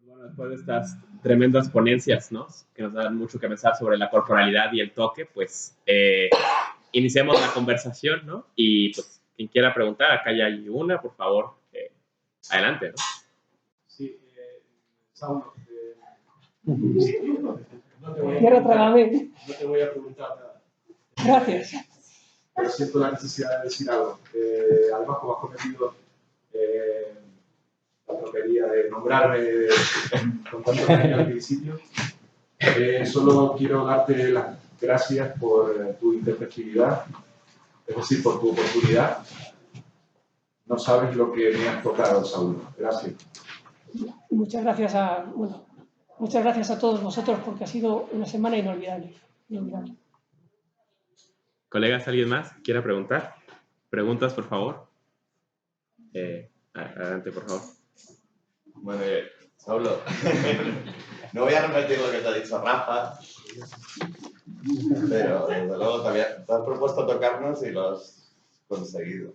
Bueno, después de estas tremendas ponencias, ¿no? Que nos dan mucho que pensar sobre la corporalidad y el toque, pues iniciemos la conversación, ¿no? Y pues quien quiera preguntar, acá ya hay una, por favor, adelante, ¿no? Sí, Saulo, No te voy a preguntar nada. Gracias. Pero siento la necesidad de decir algo. Además, como has cometido la tropería de nombrarme con tanto cariño al principio, solo quiero darte las gracias por tu interpretividad, es decir, por tu oportunidad. No sabes lo que me has tocado, Saulo. Gracias. Muchas gracias a todos vosotros porque ha sido una semana inolvidable. Colegas, ¿alguien más quiera preguntar? ¿Preguntas, por favor? Adelante, por favor. Bueno, Saulo, no voy a repetir lo que te ha dicho Rafa, pero desde luego te has propuesto tocarnos y lo has conseguido.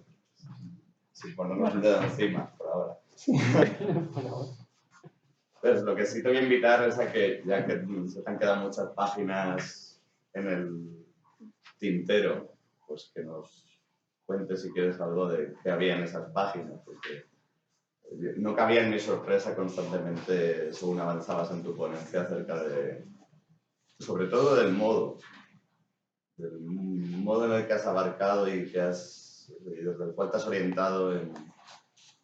Sin ponernos un dedo encima, por ahora. Pues lo que sí te voy a invitar es a que, ya que se te han quedado muchas páginas en el tintero, pues que nos cuentes si quieres algo de qué había en esas páginas, porque no cabía en mi sorpresa constantemente según avanzabas en tu ponencia acerca de, sobre todo del modo en el que has abarcado y desde el cual te has orientado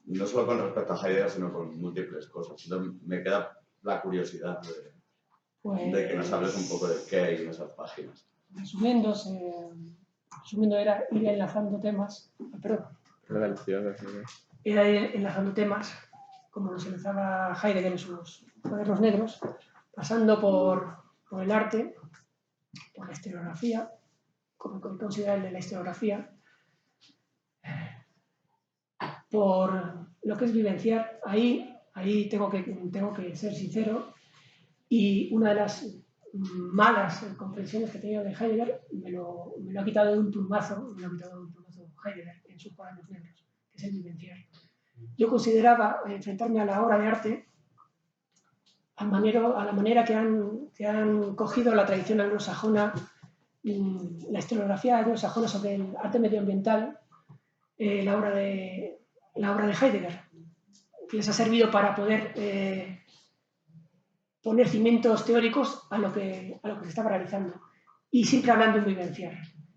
no solo con respecto a Heidegger, sino con múltiples cosas. Entonces me queda la curiosidad de que nos hables un poco de qué hay en esas páginas. Resumiendo, era ir enlazando temas, era ir enlazando temas, como los enlazaba Heidegger en sus cuadernos negros, pasando por el arte, por la historiografía, como considera el de la historiografía, por lo que es vivenciar. Ahí tengo que ser sincero, y una de las malas comprensiones que tenía de Heidegger me lo ha quitado de un plumazo, Heidegger en sus cuadernos negros, que es el vivenciar. Yo consideraba enfrentarme a la obra de arte a la manera que han cogido la tradición anglosajona, la historiografía anglosajona sobre el arte medioambiental, la obra de Heidegger, que les ha servido para poder poner cimientos teóricos a lo que se estaba realizando, y siempre hablando de vivenciar.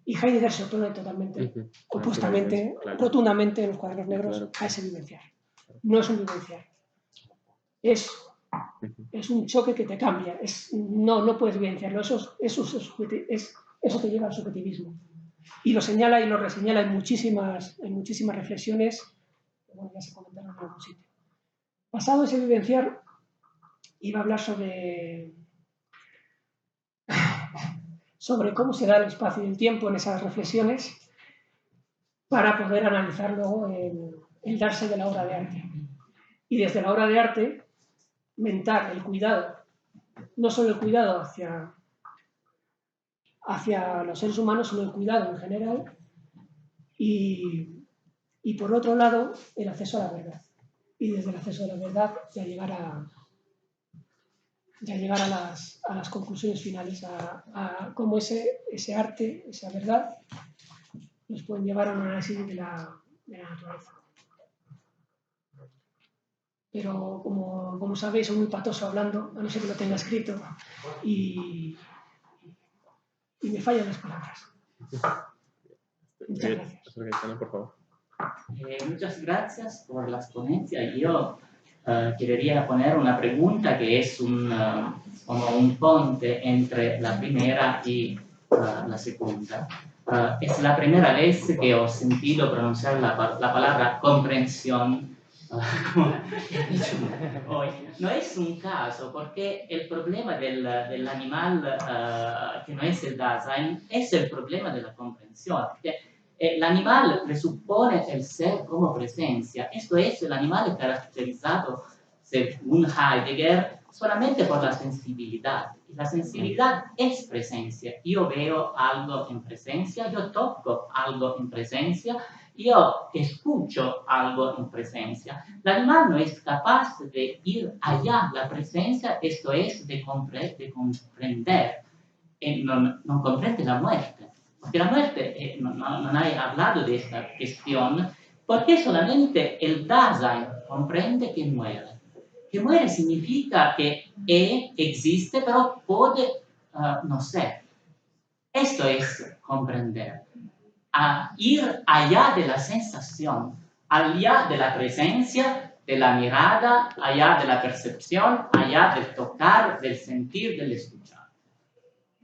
Y Heidegger se opone totalmente, opustamente, rotundamente en los cuadernos negros a ese vivenciar. No es un vivenciar, es un choque que te cambia, no puedes vivenciarlo, eso te lleva al subjetivismo. Y lo señala y lo reseñala en muchísimas reflexiones, que bueno, ya se comentaron en algún sitio. Pasado ese vivenciar, iba a hablar sobre cómo se da el espacio y el tiempo en esas reflexiones para poder analizar luego el darse de la obra de arte. Y desde la obra de arte, mentar el cuidado, no solo el cuidado hacia los seres humanos, sino el cuidado en general, y por otro lado, el acceso a la verdad. Y desde el acceso a la verdad ya llegar a las conclusiones finales, a cómo ese arte, esa verdad, nos pueden llevar a un análisis de la naturaleza. Pero como sabéis, soy muy patoso hablando, a no ser que lo tenga escrito, y me fallan las palabras. Muchas gracias. Por favor. Muchas gracias por las ponencias. Yo quería poner una pregunta que es como un puente entre la primera y la segunda. Es la primera vez que he sentido pronunciar la palabra comprensión. Hoy. No es un caso, porque el problema del animal, que no es el Dasein, es el problema de la comprensión. El animal presupone el ser como presencia. Esto es el animal caracterizado, según Heidegger, solamente por la sensibilidad. Y la sensibilidad es presencia. Yo veo algo en presencia, yo toco algo en presencia, yo escucho algo en presencia. El animal no es capaz de ir allá. La presencia, esto es de comprender. No comprende la muerte. Porque la muerte, no hay hablado de esta cuestión, porque solamente el Dasein comprende que muere. Que muere significa que existe, pero puede no ser. Esto es comprender. A ir allá de la sensación, allá de la presencia, de la mirada, allá de la percepción, allá del tocar, del sentir, del escuchar.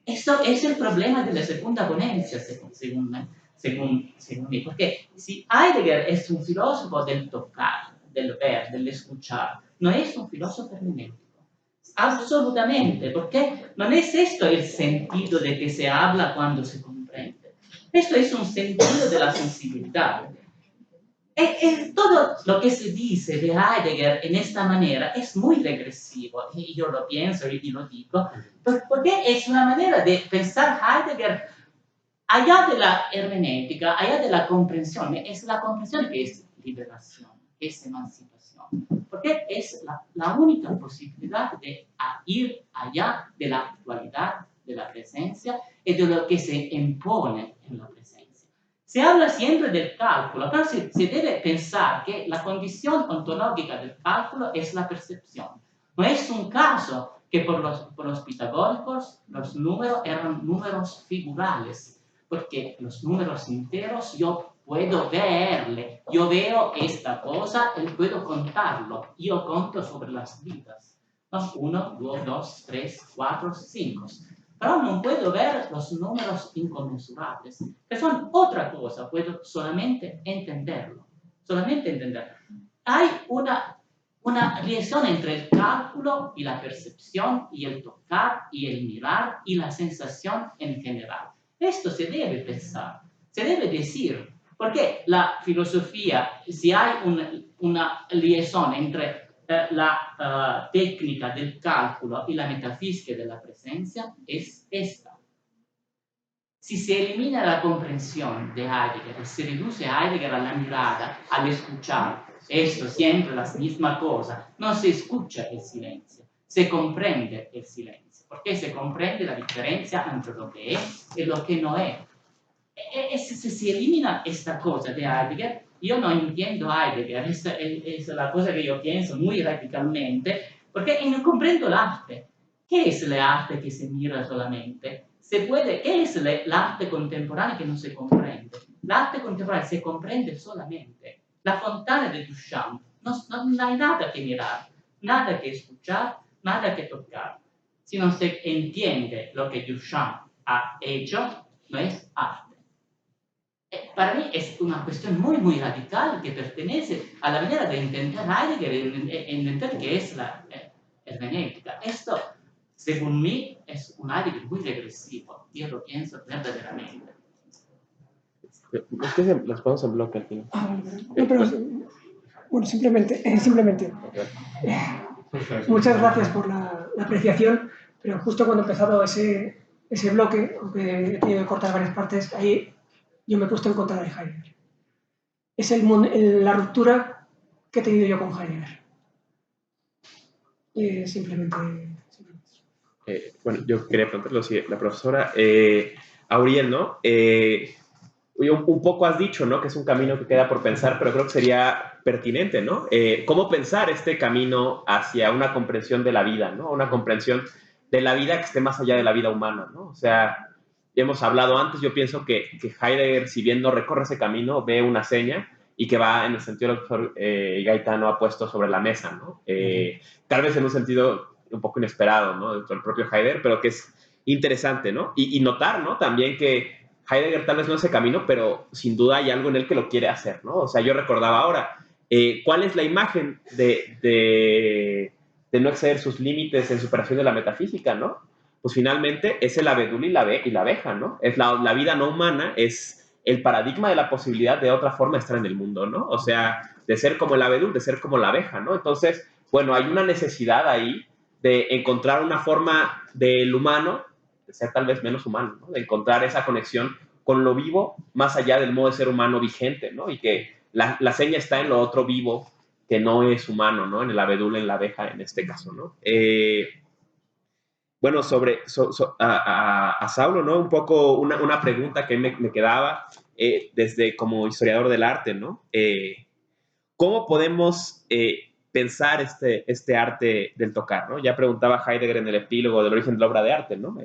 Esto es el problema de la segunda ponencia, según mí, porque si Heidegger es un filósofo del tocar, del ver, del escuchar, no es un filósofo hermenéutico. Absolutamente, porque no es esto el sentido de que se habla cuando se comprende. Esto es un sentido de la sensibilidad. Todo lo que se dice de Heidegger en esta manera es muy regresivo, y yo lo pienso y lo digo, porque es una manera de pensar Heidegger allá de la hermenéutica, allá de la comprensión. Es la comprensión que es liberación, que es emancipación, porque es la única posibilidad de ir allá de la actualidad, de la presencia y de lo que se impone en la presencia. Se habla siempre del cálculo, pero se debe pensar que la condición ontológica del cálculo es la percepción. No es un caso que por los pitagóricos los números eran números figurales, porque los números enteros yo puedo verle, yo veo esta cosa y puedo contarlo, yo conto sobre las vidas. 1, 2, 3, 4, 5. Pero no puedo ver los números inconmensurables, que son otra cosa, puedo solamente entenderlo. Hay una relación entre el cálculo y la percepción y el tocar y el mirar y la sensación en general. Esto se debe pensar, se debe decir, porque la filosofía, si hay una relación entre la técnica del cálculo y la metafísica de la presencia, es esta. Si se elimina la comprensión de Heidegger y se reduce a Heidegger a la mirada, al escuchar, esto siempre la misma cosa, no se escucha el silencio, se comprende el silencio, porque se comprende la diferencia entre lo que es y lo que no es. Si se elimina esta cosa de Heidegger, yo no entiendo Heidegger, es la cosa que yo pienso muy radicalmente, porque no comprendo el arte. ¿Qué es el arte que se mira solamente? ¿Qué es el arte contemporáneo que no se comprende? El arte contemporáneo se comprende solamente. La fontana de Duchamp, no hay nada que mirar, nada que escuchar, nada que tocar. Si no se entiende lo que Duchamp ha hecho, no es arte. Para mí es una cuestión muy, muy radical que pertenece a la manera de entender Heidegger y entender qué es la hermenéutica. Esto, según mí, es un Heidegger muy regresivo. Yo lo pienso verdaderamente. Es que los ponemos en bloque al final. No, pero, bueno, simplemente muchas gracias por la apreciación, pero justo cuando he empezado ese bloque, aunque he tenido que cortar varias partes, ahí yo me he puesto en contra de Heidegger. Es la ruptura que he tenido yo con Heidegger. Simplemente. Bueno, yo quería preguntarle si la profesora Auriel, ¿no? Un poco has dicho, ¿no? Que es un camino que queda por pensar, pero creo que sería pertinente, ¿no? ¿Cómo pensar este camino hacia una comprensión de la vida, ¿no? Una comprensión de la vida que esté más allá de la vida humana, ¿no? O sea, ya hemos hablado antes, yo pienso que Heidegger, si bien no recorre ese camino, ve una seña y que va en el sentido que el profesor Gaetano ha puesto sobre la mesa, ¿no? Tal vez en un sentido un poco inesperado, ¿no? Dentro del propio Heidegger, pero que es interesante, ¿no? Y notar, ¿no? También que Heidegger tal vez no ese camino, pero sin duda hay algo en él que lo quiere hacer, ¿no? O sea, yo recordaba ahora, ¿cuál es la imagen de no exceder sus límites en superación de la metafísica, ¿no? Pues finalmente es el abedul y la abeja, ¿no? Es la vida no humana, es el paradigma de la posibilidad de otra forma de estar en el mundo, ¿no? O sea, de ser como el abedul, de ser como la abeja, ¿no? Entonces, bueno, hay una necesidad ahí de encontrar una forma del humano, de ser tal vez menos humano, ¿no? De encontrar esa conexión con lo vivo más allá del modo de ser humano vigente, ¿no? Y que la seña está en lo otro vivo que no es humano, ¿no? En el abedul, en la abeja, en este caso, ¿no? Bueno, a Saulo, ¿no? Un poco una pregunta que me quedaba desde como historiador del arte, ¿no? ¿Cómo podemos pensar este arte del tocar, ¿no? Ya preguntaba Heidegger en el epílogo del origen de la obra de arte, ¿no?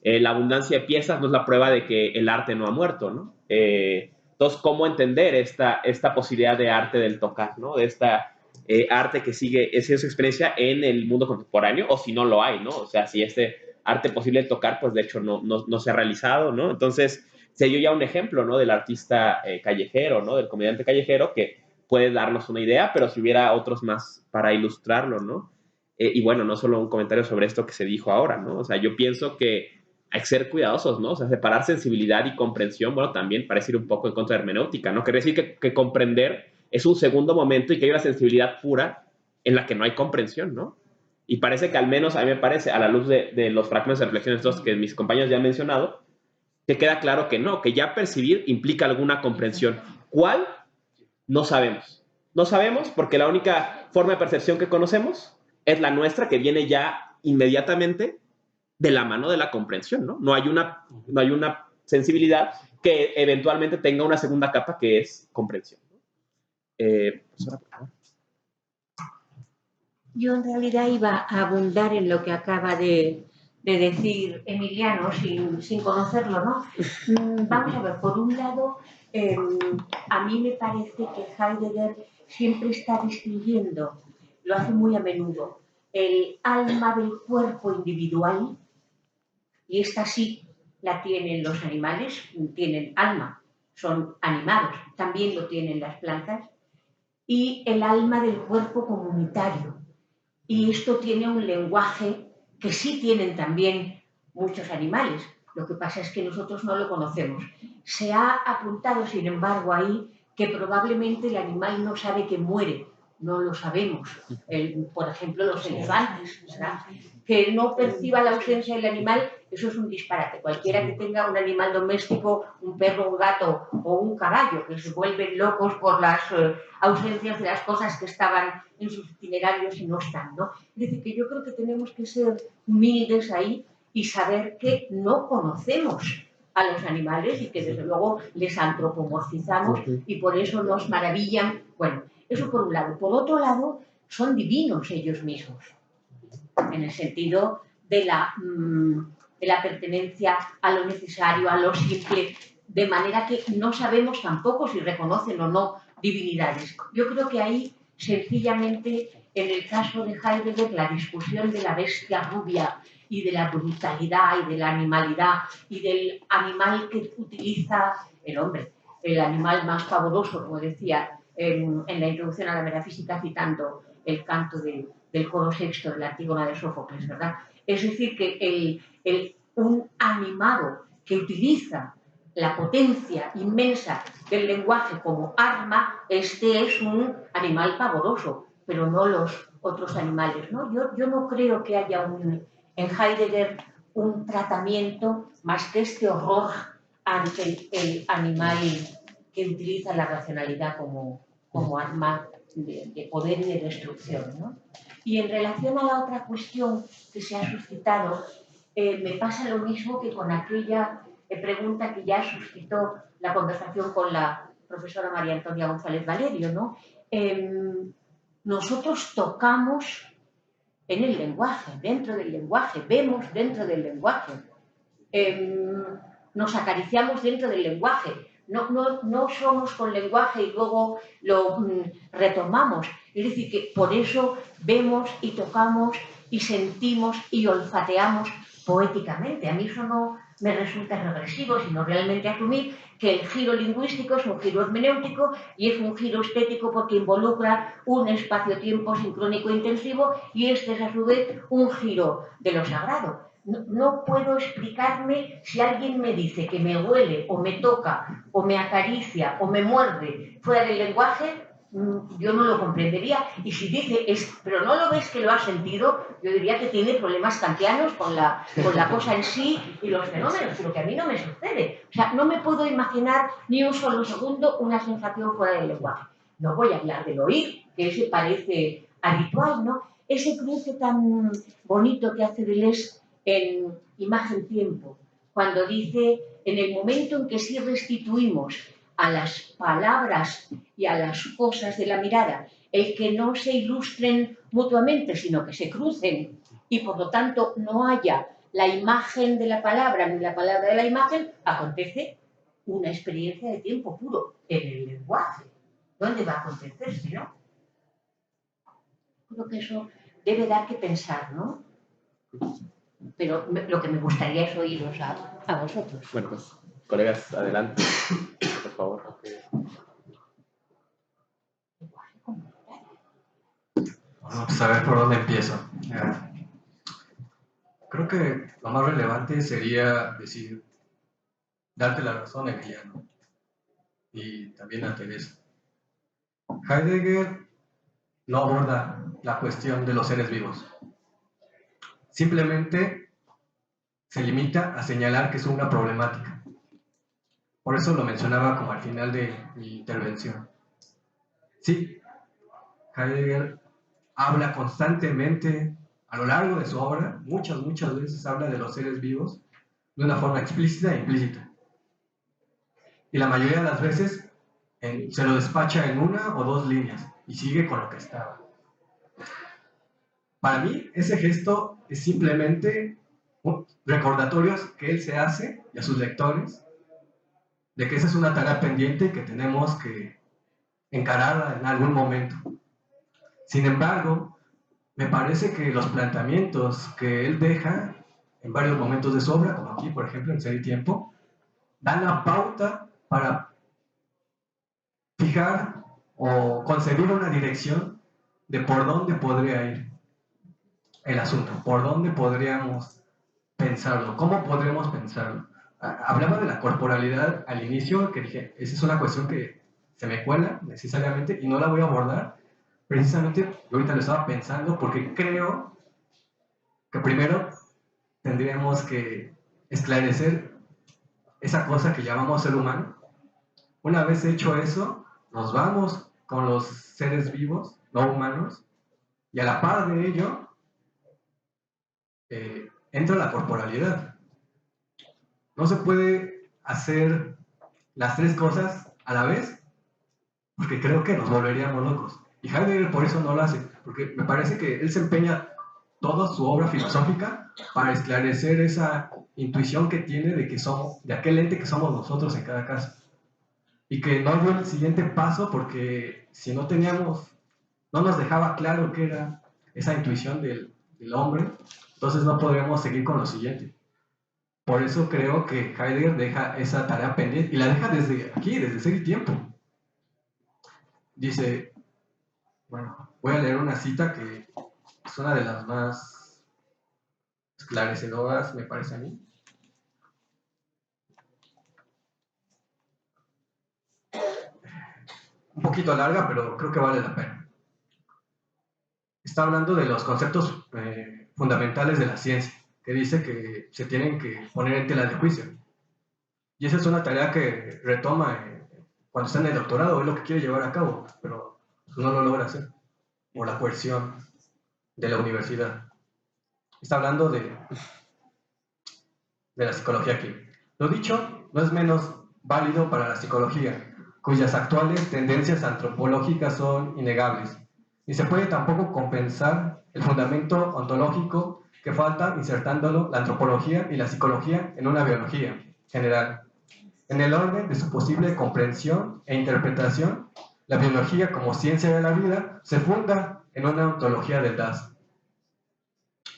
La abundancia de piezas no es la prueba de que el arte no ha muerto, ¿no? Entonces, ¿cómo entender esta posibilidad de arte del tocar, ¿no? De esta arte que sigue siendo su experiencia en el mundo contemporáneo, o si no lo hay, ¿no? O sea, si este arte posible de tocar, pues de hecho no se ha realizado, ¿no? Entonces, se dio ya un ejemplo, ¿no? Del artista callejero, ¿no? Del comediante callejero que puede darnos una idea, pero si hubiera otros más para ilustrarlo, ¿no? Y bueno, no solo un comentario sobre esto que se dijo ahora, ¿no? O sea, yo pienso que hay que ser cuidadosos, ¿no? O sea, separar sensibilidad y comprensión, bueno, también parece ir un poco en contra de hermenéutica, ¿no? Quiere decir que comprender es un segundo momento y que hay una sensibilidad pura en la que no hay comprensión, ¿no? Y parece que al menos a mí me parece, a la luz de los fragmentos de reflexiones estos que mis compañeros ya han mencionado, que queda claro que no, que ya percibir implica alguna comprensión. ¿Cuál? No sabemos. No sabemos porque la única forma de percepción que conocemos es la nuestra, que viene ya inmediatamente de la mano de la comprensión, ¿no? No hay una sensibilidad que eventualmente tenga una segunda capa que es comprensión. Profesora, por favor. Yo en realidad iba a abundar en lo que acaba de decir Emiliano sin conocerlo, ¿no? Vamos a ver, por un lado, a mí me parece que Heidegger siempre está distinguiendo, lo hace muy a menudo, el alma del cuerpo individual, y esta sí la tienen los animales, tienen alma, son animados, también lo tienen las plantas, y el alma del cuerpo comunitario. Y esto tiene un lenguaje que sí tienen también muchos animales. Lo que pasa es que nosotros no lo conocemos. Se ha apuntado, sin embargo, ahí que probablemente el animal no sabe que muere. No lo sabemos. Por ejemplo, los elefantes, ¿verdad? Que no perciba la ausencia del animal, eso es un disparate. Cualquiera que tenga un animal doméstico, un perro, un gato o un caballo, que se vuelven locos por las ausencias de las cosas que estaban en sus itinerarios y no están, ¿no? Es decir, que yo creo que tenemos que ser humildes ahí y saber que no conocemos a los animales y que desde luego les antropomorfizamos y por eso nos maravillan. Bueno, eso por un lado. Por otro lado, son divinos ellos mismos, en el sentido de la pertenencia a lo necesario, a lo simple, de manera que no sabemos tampoco si reconocen o no divinidades. Yo creo que ahí, sencillamente, en el caso de Heidegger, la discusión de la bestia rubia y de la brutalidad y de la animalidad y del animal que utiliza el hombre, el animal más pavoroso, como decía en la introducción a la metafísica, citando el canto del coro sexto de la Antígona de Sófocles, ¿verdad? Es decir, que un animado que utiliza la potencia inmensa del lenguaje como arma, este es un animal pavoroso, pero no los otros animales, ¿no? Yo no creo que haya en Heidegger un tratamiento más que este horror ante el animal que utiliza la racionalidad como arma de poder y de destrucción, ¿no? Y en relación a la otra cuestión que se ha suscitado, me pasa lo mismo que con aquella pregunta que ya suscitó la conversación con la profesora María Antonia González Valerio, ¿no? Nosotros tocamos en el lenguaje, dentro del lenguaje, vemos dentro del lenguaje, nos acariciamos dentro del lenguaje, no somos con lenguaje y luego lo retomamos. Es decir, que por eso vemos y tocamos y sentimos y olfateamos poéticamente. A mí eso no me resulta regresivo, sino realmente asumir que el giro lingüístico es un giro hermenéutico y es un giro estético porque involucra un espacio-tiempo sincrónico intensivo y este es a su vez un giro de lo sagrado. No puedo explicarme si alguien me dice que me huele o me toca o me acaricia o me muerde fuera del lenguaje, yo no lo comprendería. Y si dice, pero no lo ves que lo ha sentido, yo diría que tiene problemas kantianos con la cosa en sí y los fenómenos, pero que a mí no me sucede. O sea, no me puedo imaginar ni un solo segundo una sensación fuera del lenguaje. No voy a hablar del oír, que ese parece habitual, ¿no? Ese cruce tan bonito que hace Deleuze en Imagen-Tiempo, cuando dice, en el momento en que sí restituimos a las palabras y a las cosas de la mirada, el que no se ilustren mutuamente, sino que se crucen y por lo tanto no haya la imagen de la palabra ni la palabra de la imagen, acontece una experiencia de tiempo puro en el lenguaje. ¿Dónde va a acontecerse, no? Creo que eso debe dar que pensar, ¿no? Pero lo que me gustaría es oíros a vosotros. Bueno, pues, colegas, adelante, por favor. Bueno, pues a ver por dónde empiezo. Creo que lo más relevante sería decir, darte la razón, Emiliano, y también a Teresa. Heidegger no aborda la cuestión de los seres vivos. Simplemente se limita a señalar que es una problemática. Por eso lo mencionaba como al final de mi intervención. Sí, Heidegger habla constantemente, a lo largo de su obra, muchas veces habla de los seres vivos de una forma explícita e implícita. Y la mayoría de las veces se lo despacha en una o dos líneas y sigue con lo que estaba. Para mí, ese gesto es simplemente recordatorios que él se hace y a sus lectores de que esa es una tarea pendiente que tenemos que encarar en algún momento. Sin embargo, me parece que los planteamientos que él deja en varios momentos de su obra, como aquí, por ejemplo, en Ser y Tiempo, dan la pauta para fijar o concebir una dirección de por dónde podría ir el asunto, por dónde podríamos pensarlo, cómo podríamos pensarlo. Hablaba de la corporalidad al inicio, que dije, esa es una cuestión que se me cuela necesariamente y no la voy a abordar. Precisamente, yo ahorita lo estaba pensando porque creo que primero tendríamos que esclarecer esa cosa que llamamos ser humano. Una vez hecho eso, nos vamos con los seres vivos, no humanos, y a la par de ello entra la corporalidad. No se puede hacer las tres cosas a la vez, porque creo que nos volveríamos locos. Y Heidegger por eso no lo hace, porque me parece que él se empeña toda su obra filosófica para esclarecer esa intuición que tiene de que somos, de aquel ente que somos nosotros en cada caso. Y que no dio el siguiente paso porque si no teníamos, no nos dejaba claro qué era esa intuición del hombre, entonces no podríamos seguir con lo siguiente. Por eso creo que Heidegger deja esa tarea pendiente y la deja desde aquí, desde Ser y Tiempo. Dice, bueno, voy a leer una cita que es una de las más esclarecedoras, me parece a mí. Un poquito larga, pero creo que vale la pena. Está hablando de los conceptos fundamentales de la ciencia, que dice que se tienen que poner en tela de juicio. Y esa es una tarea que retoma cuando está en el doctorado, es lo que quiere llevar a cabo, pero no lo logra hacer por la coerción de la universidad. Está hablando de la psicología aquí. Lo dicho no es menos válido para la psicología, cuyas actuales tendencias antropológicas son innegables. Ni se puede tampoco compensar el fundamento ontológico que falta insertándolo la antropología y la psicología en una biología general. En el orden de su posible comprensión e interpretación, la biología como ciencia de la vida se funda en una ontología del Dasein.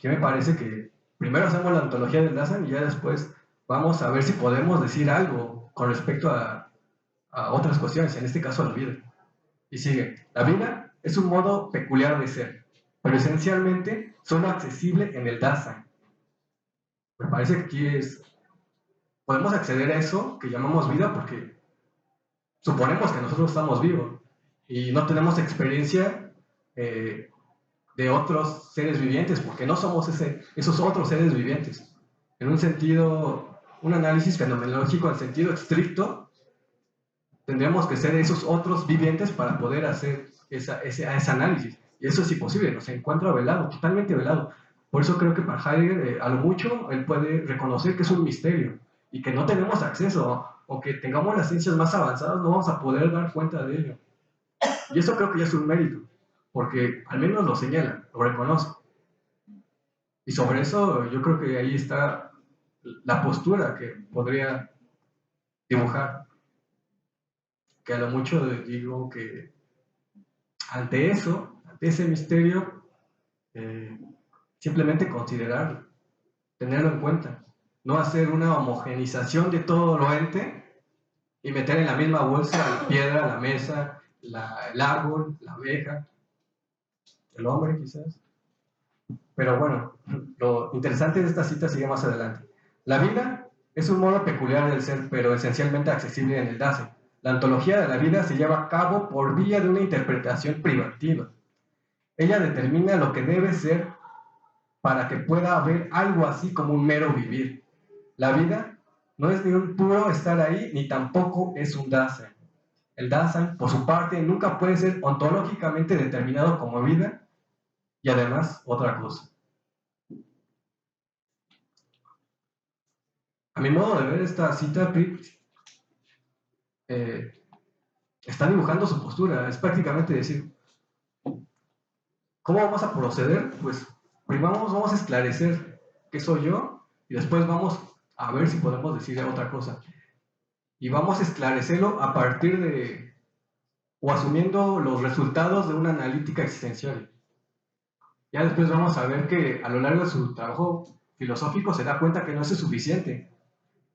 Que me parece que primero hacemos la ontología del Dasein y ya después vamos a ver si podemos decir algo con respecto a otras cuestiones, en este caso a la vida. Y sigue, la vida es un modo peculiar de ser, pero esencialmente solo accesible en el Dasein. Me parece que aquí podemos acceder a eso que llamamos vida porque suponemos que nosotros estamos vivos y no tenemos experiencia de otros seres vivientes, porque no somos esos otros seres vivientes. En un sentido, un análisis fenomenológico en sentido estricto, tendríamos que ser esos otros vivientes para poder hacer ese análisis. Y eso es imposible, nos encuentra velado, totalmente velado. Por eso creo que para Heidegger, a lo mucho, él puede reconocer que es un misterio y que no tenemos acceso, o que tengamos las ciencias más avanzadas, no vamos a poder dar cuenta de ello. Y eso creo que ya es un mérito, porque al menos lo señala, lo reconoce. Y sobre eso yo creo que ahí está la postura que podría dibujar. Que a lo mucho digo que ante eso, ante ese misterio, simplemente considerarlo, tenerlo en cuenta, no hacer una homogenización de todo lo ente y meter en la misma bolsa la piedra, la mesa, el árbol, la abeja, el hombre quizás. Pero bueno, lo interesante de esta cita sigue más adelante. La vida es un modo peculiar del ser, pero esencialmente accesible en el Dasein. La ontología de la vida se lleva a cabo por vía de una interpretación privativa. Ella determina lo que debe ser para que pueda haber algo así como un mero vivir. La vida no es ni un puro estar ahí, ni tampoco es un Dasein. El Dasein, por su parte, nunca puede ser ontológicamente determinado como vida, y además otra cosa. A mi modo de ver, esta cita está dibujando su postura. Es prácticamente decir, ¿cómo vamos a proceder? Pues primero vamos a esclarecer qué soy yo y después vamos a ver si podemos decir otra cosa. Y vamos a esclarecerlo a partir de, o asumiendo los resultados de una analítica existencial. Ya después vamos a ver que a lo largo de su trabajo filosófico se da cuenta que no es suficiente.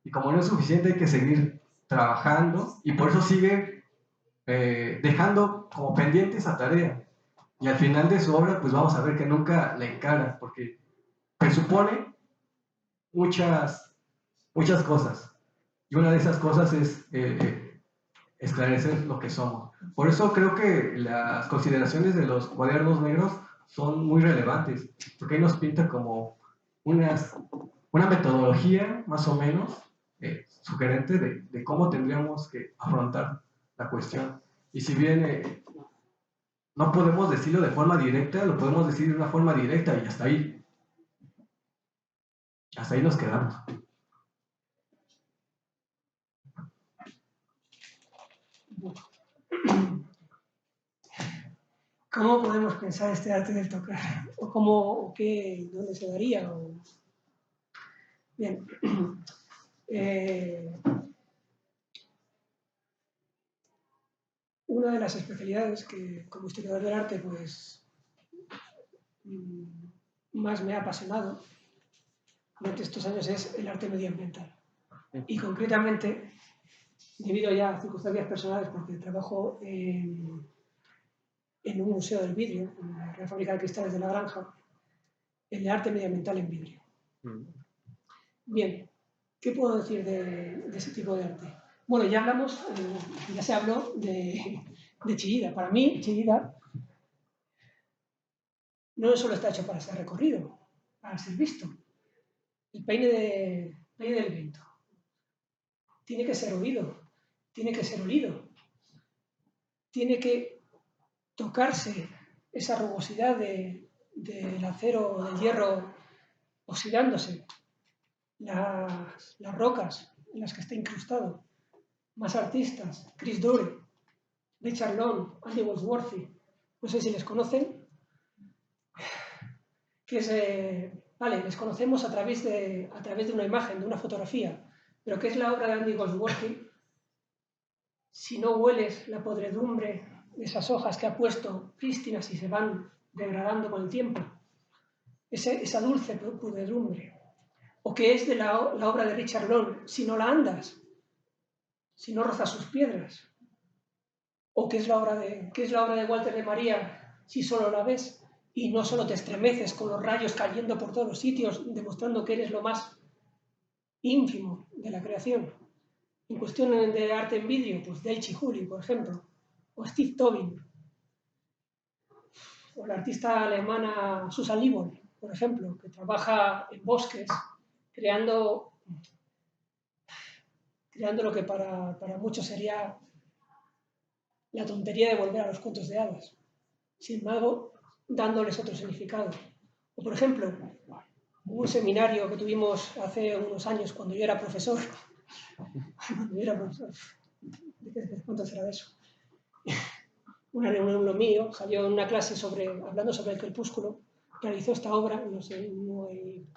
Y como no es suficiente, hay que seguir trabajando, y por eso sigue dejando como pendiente esa tarea. Y al final de su obra, pues vamos a ver que nunca la encara, porque presupone muchas cosas. Y una de esas cosas es esclarecer lo que somos. Por eso creo que las consideraciones de los cuadernos negros son muy relevantes, porque ahí nos pinta como una metodología más o menos sugerente de cómo tendríamos que afrontar la cuestión. Y si bien no podemos decirlo de forma directa, lo podemos decir de una forma directa, y hasta ahí. Hasta ahí nos quedamos. ¿Cómo podemos pensar este arte del tocar? ¿O cómo, o qué, dónde se daría? Bien. Una de las especialidades que como historiador del arte pues más me ha apasionado durante estos años es el arte medioambiental. Y concretamente, debido ya a circunstancias personales, porque trabajo en un museo del vidrio, en la Real Fábrica de Cristales de La Granja, el arte medioambiental en vidrio. Bien, ¿qué puedo decir de ese tipo de arte? Bueno, ya hablamos, ya se habló de Chillida. Para mí, Chillida no solo está hecho para ser recorrido, para ser visto. El peine del viento tiene que ser oído, tiene que ser olido, tiene que tocarse esa rugosidad del acero o del hierro oxidándose, las rocas en las que está incrustado. Más artistas, Chris Dore, Richard Long, Andy Goldsworthy, no sé si les conocen, que es, vale, les conocemos a través de una imagen, de una fotografía, pero ¿qué es la obra de Andy Goldsworthy si no hueles la podredumbre de esas hojas que ha puesto prístinas y se van degradando con el tiempo? Esa dulce podredumbre. ¿O qué es de la obra de Richard Long si no la andas? Si no rozas sus piedras. ¿O qué es la obra de Walter de María si solo la ves y no solo te estremeces con los rayos cayendo por todos los sitios, demostrando que eres lo más ínfimo de la creación? En cuestión de arte en vídeo, pues Daichi Juli, por ejemplo, o Steve Tobin, o la artista alemana Susan Liebel, por ejemplo, que trabaja en bosques creando lo que para muchos sería la tontería de volver a los cuentos de hadas. Sin embargo, dándoles otro significado. O, por ejemplo, hubo un seminario que tuvimos hace unos años cuando yo era profesor. ¿Cuánto será de eso? Un alumno mío salió en una clase hablando sobre el crepúsculo, realizó esta obra, no sé, no hay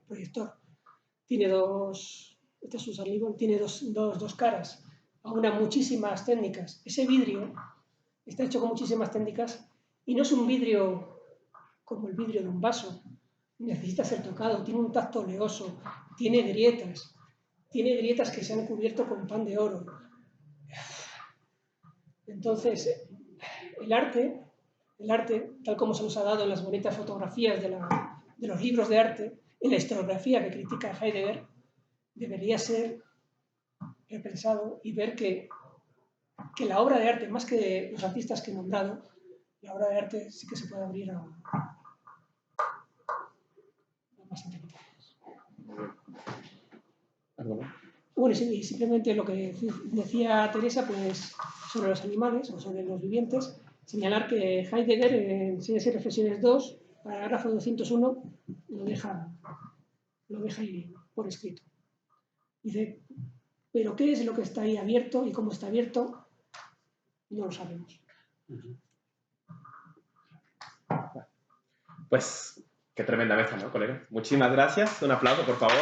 proyector. Tiene esta es Susan Liebel, tiene dos caras, aunan muchísimas técnicas. Ese vidrio está hecho con muchísimas técnicas y no es un vidrio como el vidrio de un vaso. Necesita ser tocado, tiene un tacto oleoso, tiene grietas que se han cubierto con pan de oro. Entonces, el arte, tal como se nos ha dado en las bonitas fotografías de los libros de arte, en la historiografía que critica Heidegger, debería ser repensado y ver que la obra de arte, más que los artistas que he nombrado, la obra de arte sí que se puede abrir a más interpretaciones. Bueno, y simplemente lo que decía Teresa, pues sobre los animales o sobre los vivientes, señalar que Heidegger en Enseñanzas y Reflexiones 2, parágrafo 201, lo deja ahí por escrito. Dice, pero ¿qué es lo que está ahí abierto y cómo está abierto? No lo sabemos. Pues, qué tremenda mesa, ¿no, colegas? Muchísimas gracias. Un aplauso, por favor.